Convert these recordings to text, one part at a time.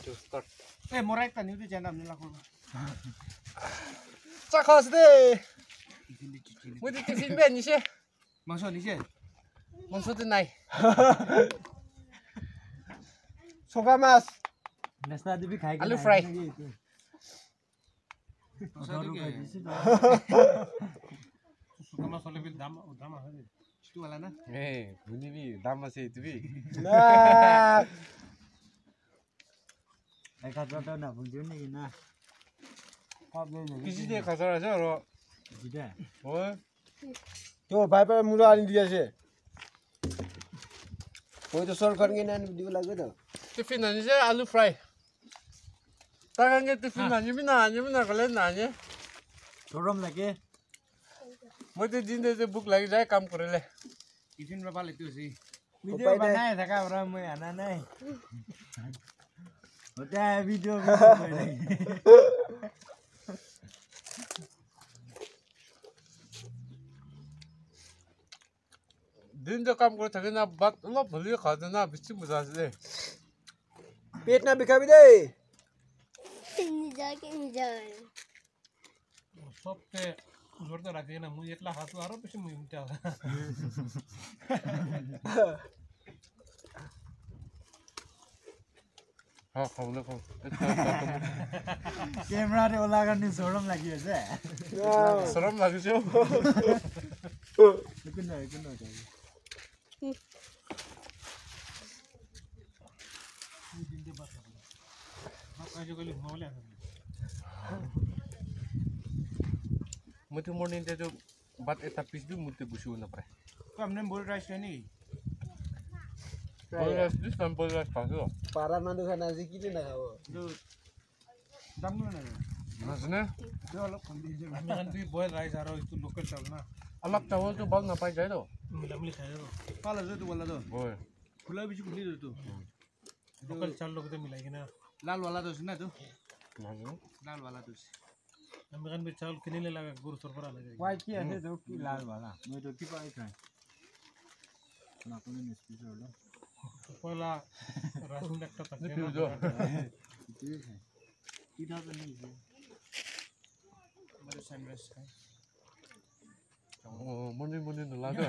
to start. Morai ta new channel nila ko. Chakos de. Mo di tiffin ben ni se. Mangso ni se. Mangso de nai. Soka mas. Nasta de भी खाए Aloo fry. Suka mas ole bil dam ase. Itu wala na. Eh, buni bi dam ase tu bi. Nah. एक हाथ वाला ना बुझो नहीं ना Kisi de khasara se ro. जिधर Oi. त्यो भाइ पर मुरो आनि दिया छे कोही त सर्ट गर्ने नानी दिउ लाग्यो त Tiffin ani se aloo fry. Ta kan ge tiffin ani bi na kale na ni. थोड़ा हम लगे Mo de din de book lagi jai kam kore le. Tiffin berapa itu sih? Video बनाए था का बरा मैं आना नहीं होता है वीडियो बनाए Din de kam kore thake na bat lo bhali kha de na bichi muza se. पेट न बिखाबी दे सबके जोर त राखेन म एकला हात आरो पछि म हिँड्टा Ha khawle khom. कैमरा रे ओला करने सोरम लगी है से Saram lagi se. लेकिन ना चाहिए आज कहिले घुमाउले Mo tu morning de jo bat eta piece bi mutte gusu na pre. हमने बोल राइस नि Bolas this one bolas pa so. पारा मान्दु खाना चाहिँ किन नखाओ जो दाम्नु न Nasne? जो अलग खन्दिन्छ हामी खान दुई बोइल राइस आरो itu लोकल चावल ना Alak tawal tu bal na pai jai do. हामीले खायो पाला जो तू बोला तो Boy. खुला बिच खुली दो तू लोकल चावल लोग तो मिलाइकिन लाल वाला तो सुना तू Nasne? लाल वाला तो हामी खान भी चावल किनेले लगा गुरु सर पर लगा वाइट की है जो की लाल वाला मैं तो की पाई था ना कोई नहीं स्पेशल लो पहिला रासन একটা থাকে Ni piu jo. इधर तो नहीं है मेरो सनराइज खाए Oh, morning no laga.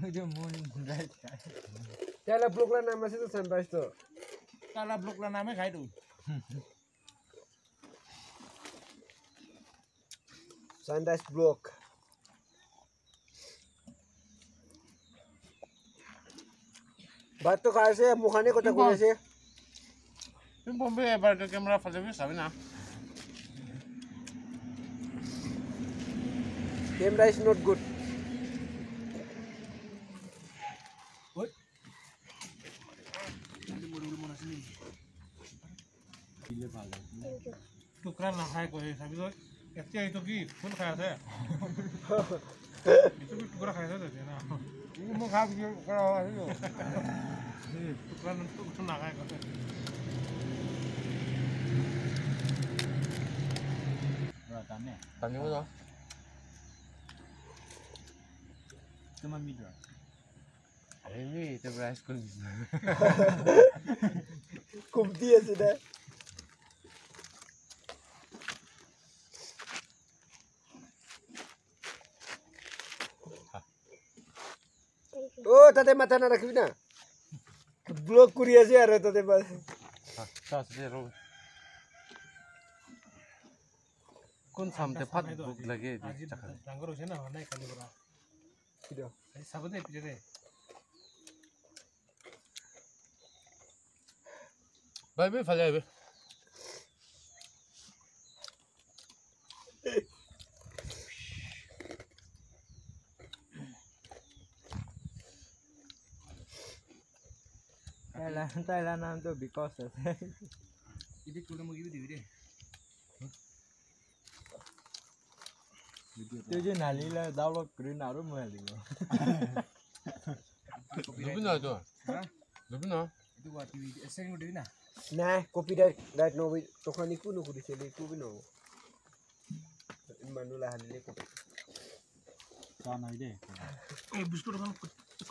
मुझे मॉर्निंग राइट का त्यहाँलाई ब्लकलाई नाममा चाहिँ त सनराइज त काला ब्लकला नामै खाइदु सनराइज ब्लक भात त खाएছে मुखाने कता गएছে Pin bombe ebar ke camera phale bi sabi na. camera is not good टुक्रा नखाएको हे साबी तो यति आइतो कि फुल खाएको छ यो भी टुक्रा खाएको छ हैन म खाएको टुक्रा नखाएको छ रहा ने Tani mo do. तुम मम्मी जो Ai ni te bra school. कुम्ती আছে না ओ ताते माथा नराखिबी न ब्लक कुरिएছে यार ताते Ha, sa se ro. Kun samte phat book lage আজি chakha. डांगर হৈছে না নাই খালি বৰা किन এই সাবতে পিছে Bai bi phale bi. ताइला नाम तो बिकॉज है इदि कुले मगि दिबि दे त्यो चाहिँ नालीलाई डाउनलोड ग्रिनहरु म हालिदियो Lubi na do. Lubi na. इदि वा टिभि एसेन दिबि ना ना कॉपीराइट राइट नो भी तखनि कुनु कुरिसेले कुबि न मानुला हालिले कपि जान आइदे ए बिस्कुट खान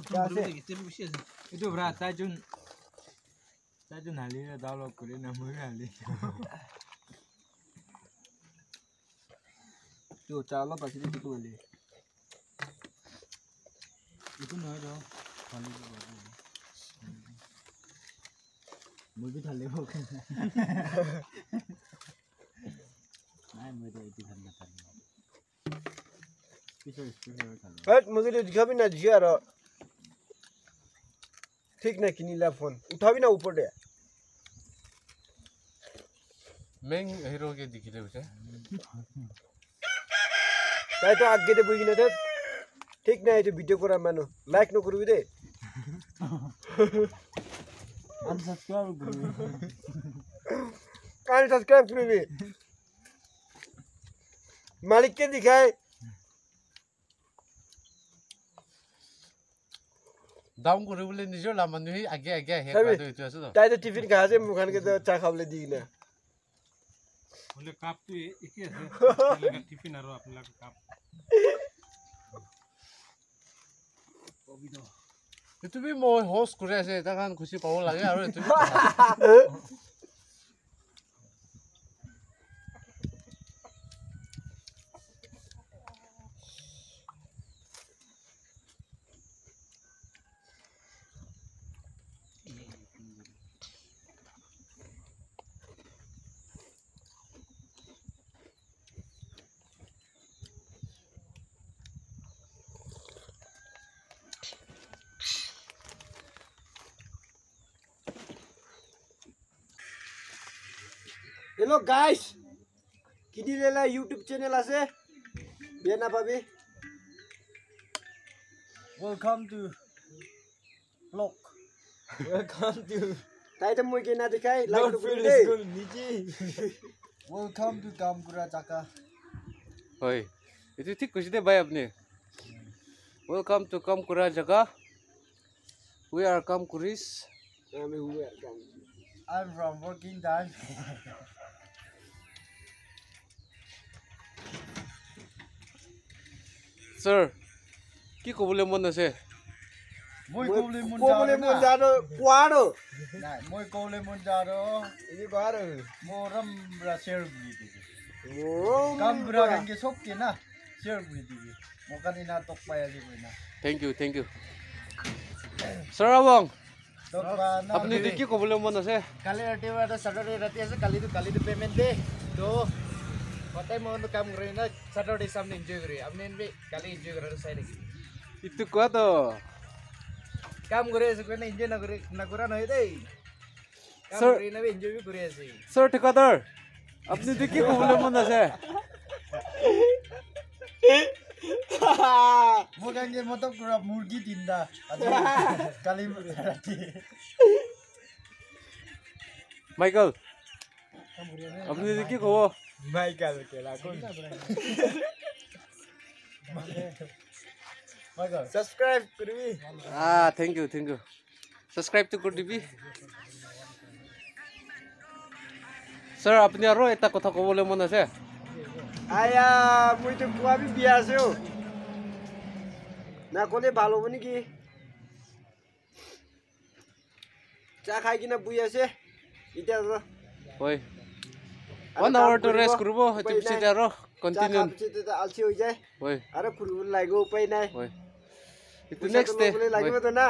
Kasi- कुतु बेसी itu berat जुन তাইতো নালিৰে দাও লগ কৰি নামৰি নালি তো চাহ অলপ বাছি দিছো তোমালে একো নহয় ৰ খালি মই বি থালে হোক নাই মই তো এটি ভাল নাপালো পিছৰ স্কুল হৈ খালো হট মুझे तो दिखाबी ना दिया रो ठीक ना किनीला फोन उठाबी ना ऊपर दे মেইন হিৰোকে দেখিলে বুঝে তাই তো আগে দে বইগিনা দে ঠিক না এই ভিডিও করা মানো লাইক ন করবি দে আনসাবস্ক্রাইব করবি কান সাবস্ক্রাইব করবি মালিক কে দিখায় ডাউন কৰিবলৈ নিজৰ লামানুহি আগে আগে আহে চাবি। কাটো এইটো আছে তো তাই তো টিফিন খা আছে মুখান কে তো চা খাবলে দি না বলে কাপটো একে আছে আপোনালোকৰ টিফিন আৰু আপোনালোকৰ কাপ এইটো বি মই হোষ্ট কৰি আছে এটা কাৰণ খুচি পাব লাগে আৰু এইটো हेलो गाइस किनी लेला YouTube चैनल আছে বিয়া না পাবি welcome to blog welcome to তাই তো মই কে না দেখাই লাইক ডোন্ট করবি ফিল দে স্কুল নিজি ওয়েলকাম টু কামপুরা চাকা হয় এইটো ঠিক কৈছে দে ভাই আপুনি ওয়েলকাম টু কাম কৰা জাগা উই আৰ কাম কৰিছ আমি হুয়া come I am from working time sir কি ক'বলৈ মন আছে মই কোবলে কবলে মন জানো কোয়াড়ো নাই মই কবলে মন যাৰো এই বারো মোরম রাশের বুড়ি ও কামপুরা গাঙ্গে সবকে না শেয়ার বুড়ি দিবি মোকানি না তক পায়া যাবে না থেংক ইউ স্যার আবং তকবা না আপুনি কি ক'বলৈ মন আছে কালি ৰাতিপুৱা স্যাটাৰডে ৰাতি আছে কালিটো পেমেন্ট দে তো কটাই মই কাম কৰি না স্যাটাৰডে সামনে এনজয় কৰি আপনি এনবি কালি এনজয় কৰাৰ চাই দেখি ইটো কোৱা তো কাম কৰি আছে কোনে এনজয় নকৰা নহয় দেই কাম Sir- কৰি না এনজয় বি কৰি আছে স্যাৰ ঠিকাদাৰ আপুনি কি ক'বলৈ মন আছে মোৰ গাঙ্গে মত পুৰা মুৰগি তিনটা কালি ৰাতি মাইকেল আপুনি কি ক'ব মাইকেল কেলা কোন সাবস্ক্ৰাইব কৰিবি থেংক ইউ ছাবস্ক্ৰাইবটো কৰি দিবি স্যাৰ আপুনি আৰু এটা কথা ক'বলৈ মন আছে আয়া মই তো কোৱাবি বিয়া আছে ও না কোনে ভালো হ'ব নেকি চা খাই কিনা বুই আছে এতিয়া হয় 1 hour to rest কৰিব হয়তো পিছতে আৰু কন্টিনিউ আলচি হৈ যায় হয় আৰু ফুৰিব লাগিব উপায় নাই হয় এইটো নেক্সট ডে লাগিব তো না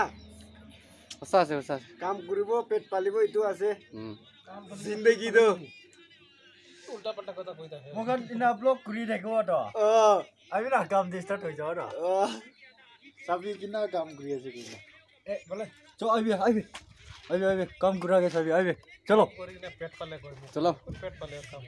সঁচা আছে কাম কৰিব পেট পালিব এইটো আছে উম জিন্দগী তো উল্টা পাল্টা কথা কৈ থাকে মোকান ইনা ব্লগ কৰি থাকিব তো আমি না কাম দি স্টাৰ্ট হৈ যাও না সবই কিনা কাম কৰি আছে কিনা এ বলে চল আইবি কাম কৰা গে সবই আইবি চলো কৰি কিনে পেট পালে কয় চলো পেট পালে কাম